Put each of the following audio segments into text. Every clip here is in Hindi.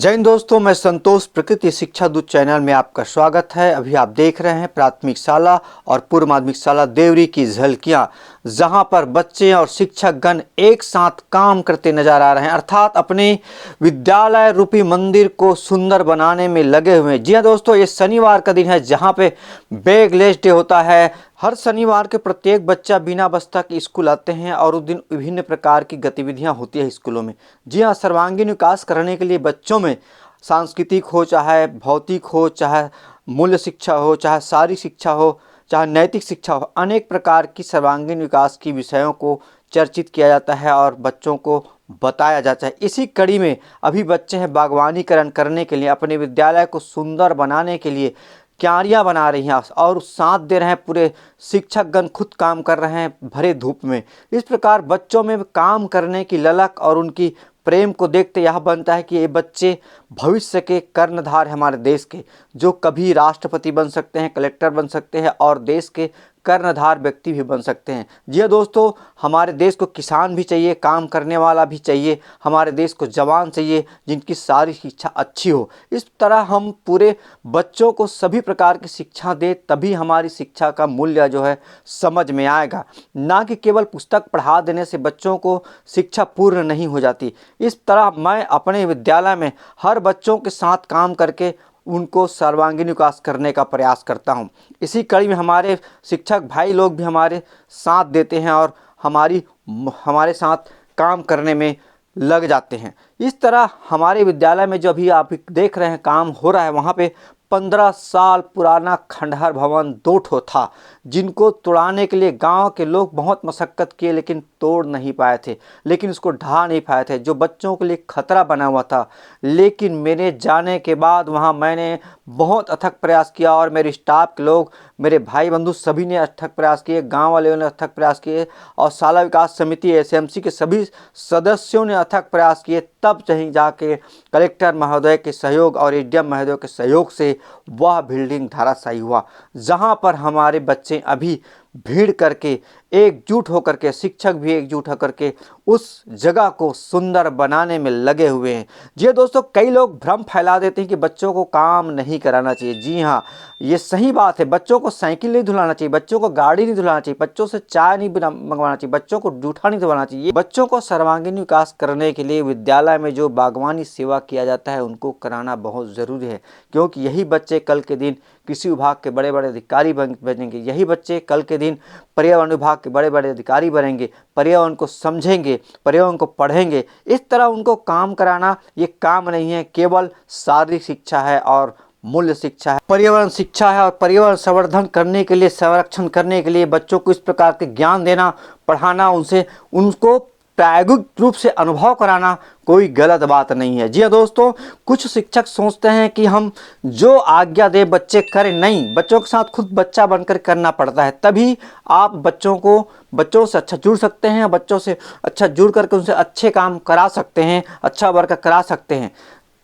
जय हिंद दोस्तों, मैं संतोष प्रकृति शिक्षा दूत चैनल में आपका स्वागत है। अभी आप देख रहे हैं प्राथमिक शाला और पूर्व माध्यमिक शाला देवरी की झलकियां, जहां पर बच्चे और शिक्षकगण एक साथ काम करते नजर आ रहे हैं, अर्थात अपने विद्यालय रूपी मंदिर को सुंदर बनाने में लगे हुए हैं। जी हाँ दोस्तों, ये शनिवार का दिन है जहां पे बैगलेस डे होता है। हर शनिवार के प्रत्येक बच्चा बिना बस्ता के स्कूल आते हैं और उस दिन विभिन्न प्रकार की गतिविधियां होती है स्कूलों में। जी हाँ, सर्वांगीण विकास करने के लिए बच्चों में सांस्कृतिक हो, चाहे भौतिक हो, चाहे मूल्य शिक्षा हो, चाहे शारीरिक शिक्षा हो, चाहे नैतिक शिक्षा हो, अनेक प्रकार की सर्वांगीण विकास की विषयों को चर्चित किया जाता है और बच्चों को बताया जाता है। इसी कड़ी में अभी बच्चे हैं बागवानीकरण करने के लिए, अपने विद्यालय को सुंदर बनाने के लिए क्यारियाँ बना रही हैं और साथ दे रहे हैं। पूरे शिक्षकगण खुद काम कर रहे हैं भरे धूप में। इस प्रकार बच्चों में काम करने की ललक और उनकी प्रेम को देखते यह बनता है कि ये बच्चे भविष्य के कर्णधार हैं हमारे देश के, जो कभी राष्ट्रपति बन सकते हैं, कलेक्टर बन सकते हैं और देश के कर्णधार व्यक्ति भी बन सकते हैं। जी हाँ दोस्तों, हमारे देश को किसान भी चाहिए, काम करने वाला भी चाहिए, हमारे देश को जवान चाहिए जिनकी सारी शिक्षा अच्छी हो। इस तरह हम पूरे बच्चों को सभी प्रकार की शिक्षा दें, तभी हमारी शिक्षा का मूल्य जो है समझ में आएगा। ना कि केवल पुस्तक पढ़ा देने से बच्चों को शिक्षा पूर्ण नहीं हो जाती। इस तरह मैं अपने विद्यालय में हर बच्चों के साथ काम करके उनको सर्वांगीण विकास करने का प्रयास करता हूं। इसी कड़ी में हमारे शिक्षक भाई लोग भी हमारे साथ देते हैं और हमारे साथ काम करने में लग जाते हैं। इस तरह हमारे विद्यालय में जो अभी आप देख रहे हैं काम हो रहा है, वहाँ पे 15 साल पुराना खंडहर भवन 2 ठो था, जिनको तोड़ाने के लिए गांव के लोग बहुत मशक्कत किए लेकिन तोड़ नहीं पाए थे, लेकिन उसको ढा नहीं पाए थे, जो बच्चों के लिए खतरा बना हुआ था। लेकिन मेरे जाने के बाद वहां मैंने बहुत अथक प्रयास किया और मेरे स्टाफ के लोग, मेरे भाई बंधु सभी ने अथक प्रयास किए, गाँव वालों ने अथक प्रयास किए और शाला विकास समिति एसएमसी के सभी सदस्यों ने अथक प्रयास किए। तब कहीं जाके कलेक्टर महोदय के सहयोग और एडीएम महोदय के सहयोग से वह बिल्डिंग धराशायी हुआ, जहां पर हमारे बच्चे अभी भीड़ करके एकजुट होकर के, शिक्षक भी एकजुट होकर के उस जगह को सुंदर बनाने में लगे हुए हैं। जी दोस्तों, कई लोग भ्रम फैला देते हैं कि बच्चों को काम नहीं कराना चाहिए। जी हाँ, ये सही बात है। बच्चों को साइकिल नहीं धुलाना चाहिए, बच्चों को गाड़ी नहीं धुलाना चाहिए, बच्चों से चाय नहीं मंगवाना चाहिए, बच्चों को जूठा नहीं दबाना चाहिए। बच्चों को सर्वांगीण विकास करने के लिए विद्यालय में जो बागवानी सेवा किया जाता है उनको कराना बहुत ज़रूरी है, क्योंकि यही बच्चे कल के दिन कृषि विभाग के बड़े बड़े अधिकारी बनेंगे। यही बच्चे कल के दिन पर्यावरण विभाग के बड़े बड़े अधिकारी बनेंगे, पर्यावरण को समझेंगे, पर्यावरण को पढ़ेंगे। इस तरह उनको काम कराना ये काम नहीं है, केवल शारीरिक शिक्षा है और मूल्य शिक्षा है, पर्यावरण शिक्षा है। और पर्यावरण संवर्धन करने के लिए, संरक्षण करने के लिए बच्चों को इस प्रकार के ज्ञान देना, पढ़ाना, उनको प्रायोगिक रूप से अनुभव कराना कोई गलत बात नहीं है। जी हाँ दोस्तों, कुछ शिक्षक सोचते हैं कि हम जो आज्ञा दे बच्चे करें। नहीं, बच्चों के साथ खुद बच्चा बनकर करना पड़ता है, तभी आप बच्चों से अच्छा जुड़ सकते हैं, बच्चों से अच्छा जुड़ करके उनसे अच्छे काम करा सकते हैं, अच्छा वर्क करा सकते हैं।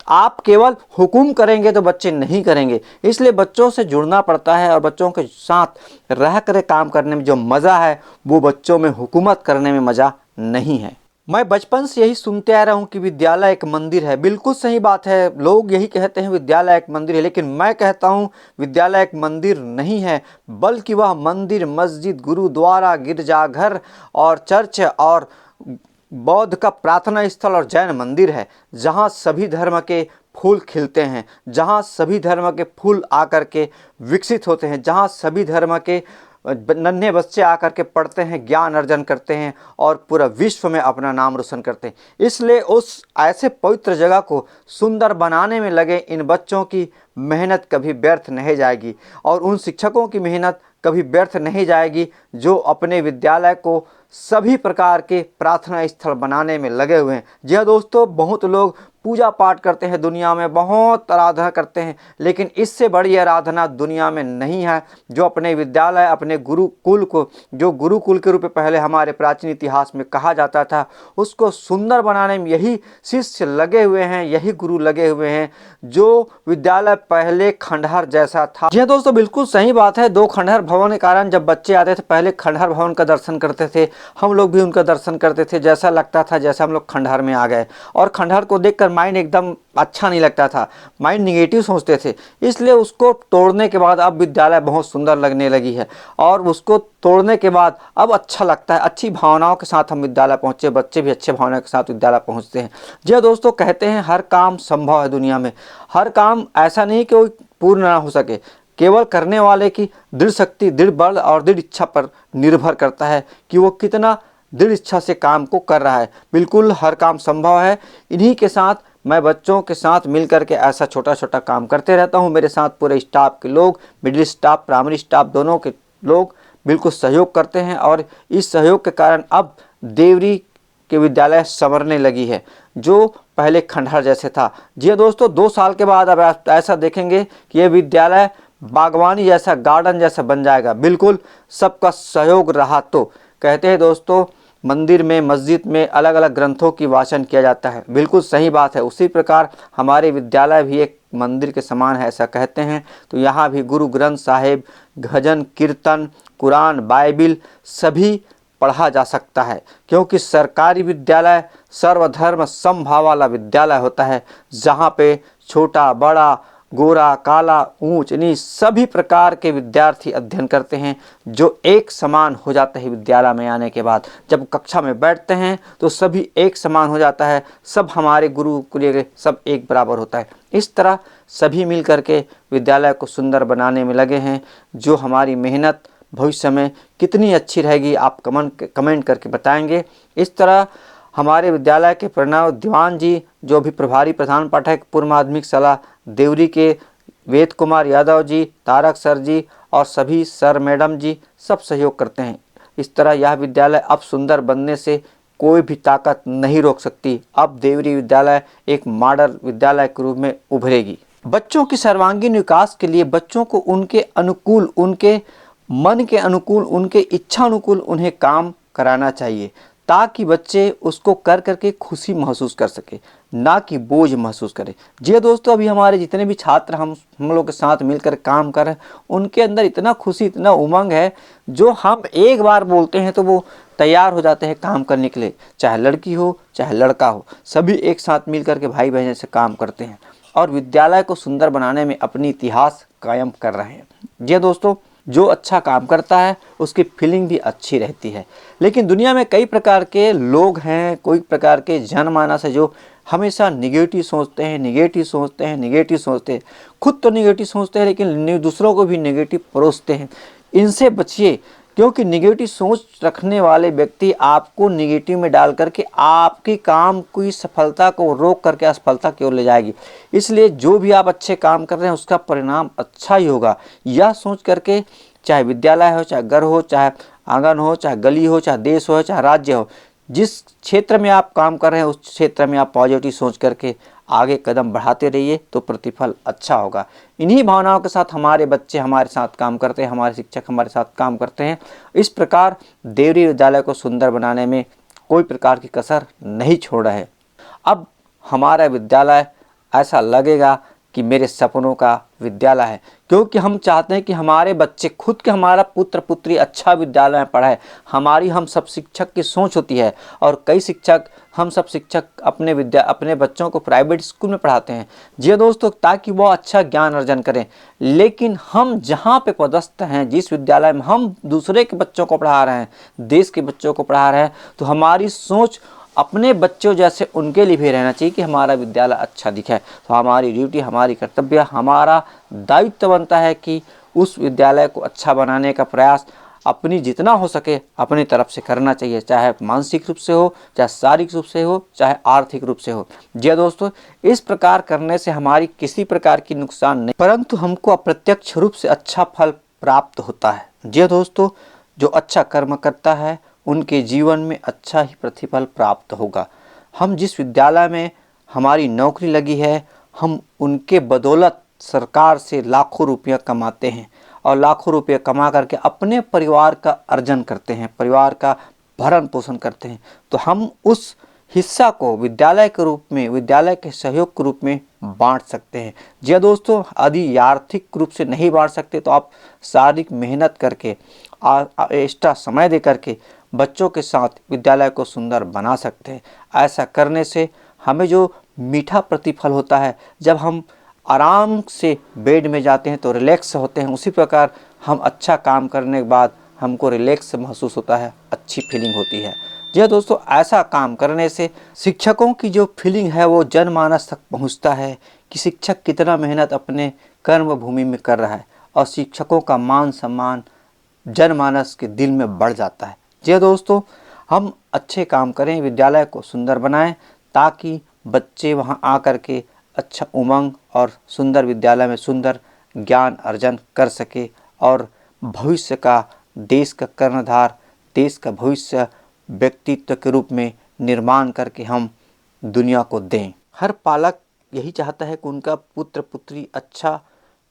आप केवल हुकुम करेंगे तो बच्चे नहीं करेंगे, इसलिए बच्चों से जुड़ना पड़ता है और बच्चों के साथ रह कर काम करने में जो मज़ा है वो बच्चों में हुकूमत करने में मज़ा नहीं है। मैं बचपन से यही सुनते आ रहा हूँ कि विद्यालय एक मंदिर है। बिल्कुल सही बात है, लोग यही कहते हैं विद्यालय एक मंदिर है, लेकिन मैं कहता हूँ विद्यालय एक मंदिर नहीं है, बल्कि वह मंदिर, मस्जिद, गुरुद्वारा, गिरजाघर और चर्च और बौद्ध का प्रार्थना स्थल और जैन मंदिर है, जहाँ सभी धर्म के फूल खिलते हैं, जहाँ सभी धर्म के फूल आकर के विकसित होते हैं, जहाँ सभी धर्म के नन्हे बच्चे आकर के पढ़ते हैं, ज्ञान अर्जन करते हैं और पूरा विश्व में अपना नाम रोशन करते हैं। इसलिए उस ऐसे पवित्र जगह को सुंदर बनाने में लगे इन बच्चों की मेहनत कभी व्यर्थ नहीं जाएगी और उन शिक्षकों की मेहनत कभी व्यर्थ नहीं जाएगी जो अपने विद्यालय को सभी प्रकार के प्रार्थना स्थल बनाने में लगे हुए हैं। जी हाँ दोस्तों, बहुत लोग पूजा पाठ करते हैं, दुनिया में बहुत आराधना करते हैं, लेकिन इससे बड़ी आराधना दुनिया में नहीं है जो अपने विद्यालय, अपने गुरुकुल को, जो गुरुकुल के रूप में पहले हमारे प्राचीन इतिहास में कहा जाता था, उसको सुंदर बनाने में यही शिष्य लगे हुए हैं, यही गुरु लगे हुए हैं। जो विद्यालय पहले खंडहर जैसा था। जी हाँ दोस्तों, बिल्कुल सही बात है। 2 खंडहर भवन के कारण जब बच्चे आते थे, पहले खंडहर भवन का दर्शन करते थे, हम लोग भी उनका दर्शन करते थे, जैसा लगता था जैसा हम लोग खंडहर में आ गए। और खंडहर को देखकर माइंड एकदम अच्छा नहीं लगता था, माइंड निगेटिव सोचते थे। इसलिए उसको तोड़ने के बाद अब विद्यालय बहुत सुंदर लगने लगी है, और उसको तोड़ने के बाद अब अच्छा लगता है। अच्छी भावनाओं के साथ हम विद्यालय पहुँचे, बच्चे भी अच्छे भावनाओं के साथ विद्यालय पहुँचते हैं। जी हाँ दोस्तों, कहते हैं हर काम संभव है दुनिया में। हर काम ऐसा नहीं कि वो पूर्ण ना हो सके, केवल करने वाले की दृढ़ शक्ति, दृढ़ बल और दृढ़ इच्छा पर निर्भर करता है कि वो कितना दृढ़ इच्छा से काम को कर रहा है। बिल्कुल हर काम संभव है। इन्हीं के साथ मैं बच्चों के साथ मिलकर के ऐसा छोटा छोटा काम करते रहता हूँ। मेरे साथ पूरे स्टाफ के लोग, मिडिल स्टाफ, प्राइमरी स्टाफ दोनों के लोग बिल्कुल सहयोग करते हैं, और इस सहयोग के कारण अब देवरी के विद्यालय संवरने लगी है, जो पहले खंडहर जैसे था। जी हाँ दोस्तों, 2 साल के बाद अब आप ऐसा देखेंगे कि ये विद्यालय बागवानी जैसा, गार्डन जैसा बन जाएगा। बिल्कुल सबका सहयोग रहा तो। कहते हैं दोस्तों, मंदिर में, मस्जिद में अलग अलग ग्रंथों की वाचन किया जाता है। बिल्कुल सही बात है। उसी प्रकार हमारे विद्यालय भी एक मंदिर के समान है, ऐसा कहते हैं। तो यहाँ भी गुरु ग्रंथ साहिब, भजन, कीर्तन, कुरान, बाइबिल सभी पढ़ा जा सकता है, क्योंकि सरकारी विद्यालय सर्वधर्म समभाव वाला विद्यालय होता है, जहाँ पे छोटा बड़ा, गोरा काला, ऊंच नीच सभी प्रकार के विद्यार्थी अध्ययन करते हैं, जो एक समान हो जाते हैं। विद्यालय में आने के बाद जब कक्षा में बैठते हैं तो सभी एक समान हो जाता है, सब हमारे गुरु को लिए सब एक बराबर होता है। इस तरह सभी मिल करके विद्यालय को सुंदर बनाने में लगे हैं। जो हमारी मेहनत भविष्य में कितनी अच्छी रहेगी, आप कमेंट करके बताएंगे। इस तरह हमारे विद्यालय के प्रणव दीवान जी, जो भी प्रभारी प्रधान पाठक पूर्व माध्यमिक शाला देवरी के, वेद कुमार यादव जी, तारक सर जी और सभी सर मैडम जी सब सहयोग करते हैं। इस तरह यह विद्यालय अब सुंदर बनने से कोई भी ताकत नहीं रोक सकती। अब देवरी विद्यालय एक मॉडल विद्यालय के रूप में उभरेगी। बच्चों की सर्वांगीण विकास के लिए बच्चों को उनके अनुकूल, उनके मन के अनुकूल, उनके इच्छा अनुकूल उन्हें काम कराना चाहिए, ताकि बच्चे उसको कर करके खुशी महसूस कर सके, ना कि बोझ महसूस करें। जी दोस्तों, अभी हमारे जितने भी छात्र हम लोग के साथ मिलकर काम कर रहे हैं, उनके अंदर इतना खुशी, इतना उमंग है, जो हम एक बार बोलते हैं तो वो तैयार हो जाते हैं काम करने के लिए। चाहे लड़की हो चाहे लड़का हो, सभी एक साथ मिल करके भाई बहन से काम करते हैं और विद्यालय को सुंदर बनाने में अपनी इतिहास कायम कर रहे हैं। जी दोस्तों, जो अच्छा काम करता है उसकी फीलिंग भी अच्छी रहती है। लेकिन दुनिया में कई प्रकार के लोग हैं, कोई प्रकार के जनमानस है, जो हमेशा निगेटिव सोचते हैं, निगेटिव सोचते हैं, निगेटिव सोचते हैं। खुद तो निगेटिव सोचते हैं, लेकिन दूसरों को भी निगेटिव परोसते हैं। इनसे बचिए, क्योंकि निगेटिव सोच रखने वाले व्यक्ति आपको निगेटिव में डाल करके आपके काम की सफलता को रोक करके असफलता की ओर ले जाएगी। इसलिए जो भी आप अच्छे काम कर रहे हैं उसका परिणाम अच्छा ही होगा, यह सोच करके, चाहे विद्यालय हो, चाहे घर हो, चाहे आंगन हो, चाहे गली हो, चाहे देश हो, चाहे राज्य हो, जिस क्षेत्र में आप काम कर रहे हैं उस क्षेत्र में आप पॉजिटिव सोच करके आगे कदम बढ़ाते रहिए, तो प्रतिफल अच्छा होगा। इन्हीं भावनाओं के साथ हमारे बच्चे हमारे साथ काम करते हैं, हमारे शिक्षक हमारे साथ काम करते हैं। इस प्रकार देवरी विद्यालय को सुंदर बनाने में कोई प्रकार की कसर नहीं छोड़ रहे। अब हमारा विद्यालय ऐसा लगेगा कि मेरे सपनों का विद्यालय है, क्योंकि हम चाहते हैं कि हमारे बच्चे, खुद के हमारा पुत्र पुत्री अच्छा विद्यालय में पढ़ाए। हमारी हम सब शिक्षक की सोच होती है, और कई शिक्षक, हम सब शिक्षक अपने बच्चों को प्राइवेट स्कूल में पढ़ाते हैं। जी दोस्तों, ताकि वो अच्छा ज्ञान अर्जन करें। लेकिन हम जहाँ पे पदस्थ हैं, जिस विद्यालय में हम दूसरे के बच्चों को पढ़ा रहे हैं, देश के बच्चों को पढ़ा रहे हैं, तो हमारी सोच अपने बच्चों जैसे उनके लिए भी रहना चाहिए कि हमारा विद्यालय अच्छा दिखे। तो हमारी ड्यूटी, हमारी कर्तव्य, हमारा दायित्व बनता है कि उस विद्यालय को अच्छा बनाने का प्रयास अपनी जितना हो सके अपनी तरफ से करना चाहिए, चाहे मानसिक रूप से हो, चाहे शारीरिक रूप से हो, चाहे आर्थिक रूप से हो। जी दोस्तों, इस प्रकार करने से हमारी किसी प्रकार की नुकसान नहीं, परंतु हमको अप्रत्यक्ष रूप से अच्छा फल प्राप्त होता है। जी दोस्तों, जो अच्छा कर्म करता है उनके जीवन में अच्छा ही प्रतिफल प्राप्त होगा। हम जिस विद्यालय में हमारी नौकरी लगी है, हम उनके बदौलत सरकार से लाखों रुपया कमाते हैं, और लाखों रुपये कमा करके अपने परिवार का अर्जन करते हैं, परिवार का भरण पोषण करते हैं। तो हम उस हिस्सा को विद्यालय के रूप में, विद्यालय के सहयोग के रूप में बांट सकते हैं। जी दोस्तों, यदि आर्थिक रूप से नहीं बांट सकते तो आप शारीरिक मेहनत करके, एक्स्ट्रा समय दे करके बच्चों के साथ विद्यालय को सुंदर बना सकते हैं। ऐसा करने से हमें जो मीठा प्रतिफल होता है। जब हम आराम से बेड में जाते हैं तो रिलैक्स होते हैं, उसी प्रकार हम अच्छा काम करने के बाद हमको रिलैक्स महसूस होता है, अच्छी फीलिंग होती है। जी हाँ दोस्तों, ऐसा काम करने से शिक्षकों की जो फीलिंग है वो जनमानस तक पहुंचता है कि शिक्षक कितना मेहनत अपने कर्म भूमि में कर रहा है, और शिक्षकों का मान सम्मान जनमानस के दिल में बढ़ जाता है। जी हाँ दोस्तों, हम अच्छे काम करें, विद्यालय को सुंदर बनाएं, ताकि बच्चे वहां आकर के अच्छा उमंग और सुंदर विद्यालय में सुंदर ज्ञान अर्जन कर सके, और भविष्य का, देश का कर्णधार, देश का भविष्य व्यक्तित्व के रूप में निर्माण करके हम दुनिया को दें। हर पालक यही चाहता है कि उनका पुत्र पुत्री अच्छा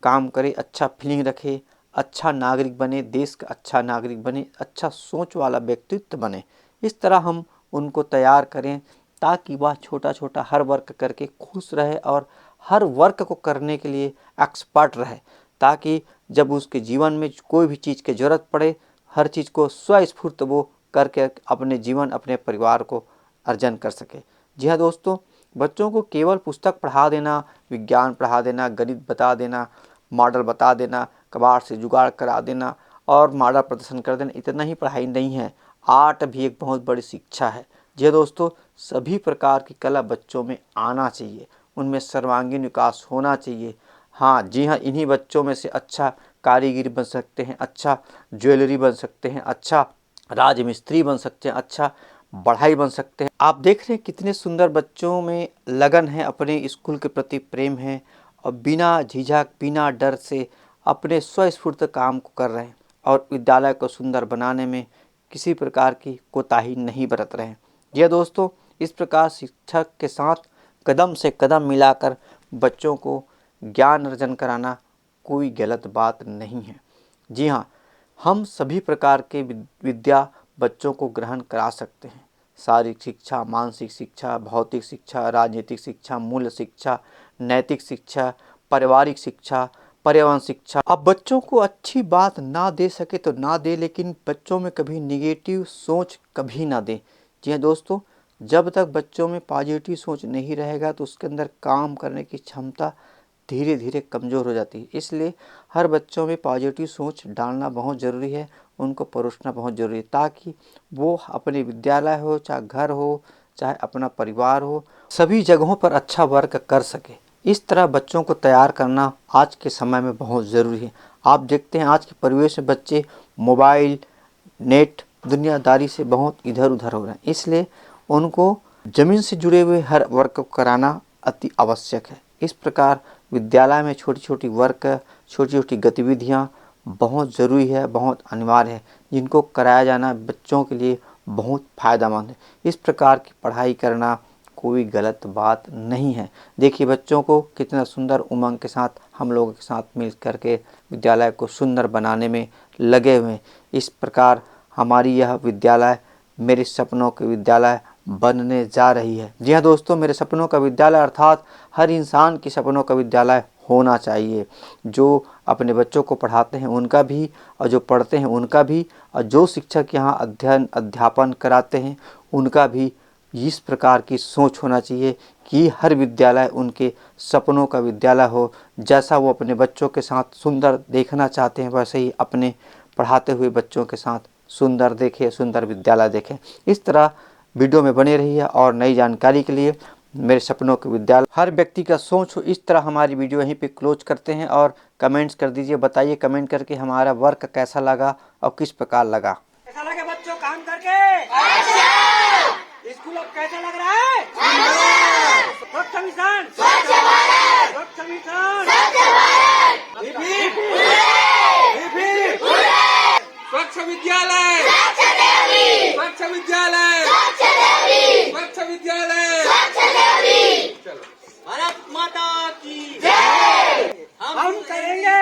काम करे, अच्छा फीलिंग रखे, अच्छा नागरिक बने, देश का अच्छा नागरिक बने, अच्छा सोच वाला व्यक्तित्व बने। इस तरह हम उनको तैयार करें ताकि वह छोटा छोटा हर वर्क करके खुश रहे और हर वर्क को करने के लिए एक्सपर्ट रहे, ताकि जब उसके जीवन में कोई भी चीज़ की ज़रूरत पड़े, हर चीज़ को स्वस्फूर्त वो करके अपने जीवन, अपने परिवार को अर्जन कर सके। जी हाँ दोस्तों, बच्चों को केवल पुस्तक पढ़ा देना, विज्ञान पढ़ा देना, गणित बता देना, मॉडल बता देना, कबाड़ से जुगाड़ करा देना और मॉडल प्रदर्शन कर देना, इतना ही पढ़ाई नहीं है। आर्ट भी एक बहुत बड़ी शिक्षा है। जी हाँ दोस्तों, सभी प्रकार की कला बच्चों में आना चाहिए, उनमें सर्वांगीण विकास होना चाहिए। हाँ जी हाँ, इन्हीं बच्चों में से अच्छा कारीगर बन सकते हैं, अच्छा ज्वेलरी बन सकते हैं, अच्छा राजमिस्त्री बन सकते हैं, अच्छा बढ़ाई बन सकते हैं। आप देख रहे हैं कितने सुंदर बच्चों में लगन है, अपने स्कूल के प्रति प्रेम है, और बिना झिझक, बिना डर से अपने स्वस्फूर्त काम को कर रहे हैं, और विद्यालय को सुंदर बनाने में किसी प्रकार की कोताही नहीं बरत रहे हैं। यह दोस्तों, इस प्रकार शिक्षक के साथ कदम से कदम मिलाकर बच्चों को ज्ञान अर्जन कराना कोई गलत बात नहीं है। जी हाँ, हम सभी प्रकार के विद्या बच्चों को ग्रहण करा सकते हैं। शारीरिक शिक्षा, मानसिक शिक्षा, भौतिक शिक्षा, राजनीतिक शिक्षा, मूल्य शिक्षा, नैतिक शिक्षा, पारिवारिक शिक्षा, पर्यावरण शिक्षा। अब बच्चों को अच्छी बात ना दे सके तो ना दे, लेकिन बच्चों में कभी निगेटिव सोच कभी ना दे। जी हाँ दोस्तों, जब तक बच्चों में पॉजिटिव सोच नहीं रहेगा तो उसके अंदर काम करने की क्षमता धीरे धीरे कमज़ोर हो जाती है। इसलिए हर बच्चों में पॉजिटिव सोच डालना बहुत ज़रूरी है, उनको परोसना बहुत ज़रूरी है, ताकि वो अपने विद्यालय हो, चाहे घर हो, चाहे अपना परिवार हो, सभी जगहों पर अच्छा वर्क कर सके। इस तरह बच्चों को तैयार करना आज के समय में बहुत ज़रूरी है। आप देखते हैं आज के परिवेश में बच्चे मोबाइल, नेट, दुनियादारी से बहुत इधर उधर हो रहे हैं, इसलिए उनको ज़मीन से जुड़े हुए हर वर्क को कराना अति आवश्यक है। इस प्रकार विद्यालय में छोटी छोटी वर्क, छोटी छोटी गतिविधियाँ बहुत ज़रूरी है, बहुत अनिवार्य है, जिनको कराया जाना बच्चों के लिए बहुत फ़ायदेमंद है। इस प्रकार की पढ़ाई करना कोई गलत बात नहीं है। देखिए बच्चों को कितना सुंदर उमंग के साथ हम लोगों के साथ मिल करके विद्यालय को सुंदर बनाने में लगे हुए हैं। इस प्रकार हमारी यह विद्यालय मेरे सपनों के विद्यालय बनने जा रही है। जी हाँ दोस्तों, मेरे सपनों का विद्यालय अर्थात हर इंसान के सपनों का विद्यालय होना चाहिए। जो अपने बच्चों को पढ़ाते हैं उनका भी, और जो पढ़ते हैं उनका भी, और जो शिक्षक यहाँ अध्यापन कराते हैं उनका भी इस प्रकार की सोच होना चाहिए कि हर विद्यालय उनके सपनों का विद्यालय हो। जैसा वो अपने बच्चों के साथ सुंदर देखना चाहते हैं, वैसे ही अपने पढ़ाते हुए बच्चों के साथ सुंदर देखें, सुंदर विद्यालय देखें। इस तरह वीडियो में बने रहिए, और नई जानकारी के लिए मेरे सपनों के विद्यालय हर व्यक्ति का सोच हो। इस तरह हमारी वीडियो यहीं पे क्लोज करते हैं, और कमेंट्स कर दीजिए, बताइए कमेंट करके हमारा वर्क कैसा लगा और किस प्रकार लगा। कैसा लगे बच्चों काम करके? अच्छा। स्कूल अब कैसा लग रहा है? स्वच्छ मिशन, स्वच्छ भारत, स्वच्छ मिशन, स्वच्छ भारत, स्वच्छ विद्यालय, स्वच्छ देवरी, स्वच्छ विद्यालय, स्वच्छ देवरी, स्वच्छ विद्यालय, स्वच्छ देवरी। चलो, भारत माता की जय। हम करेंगे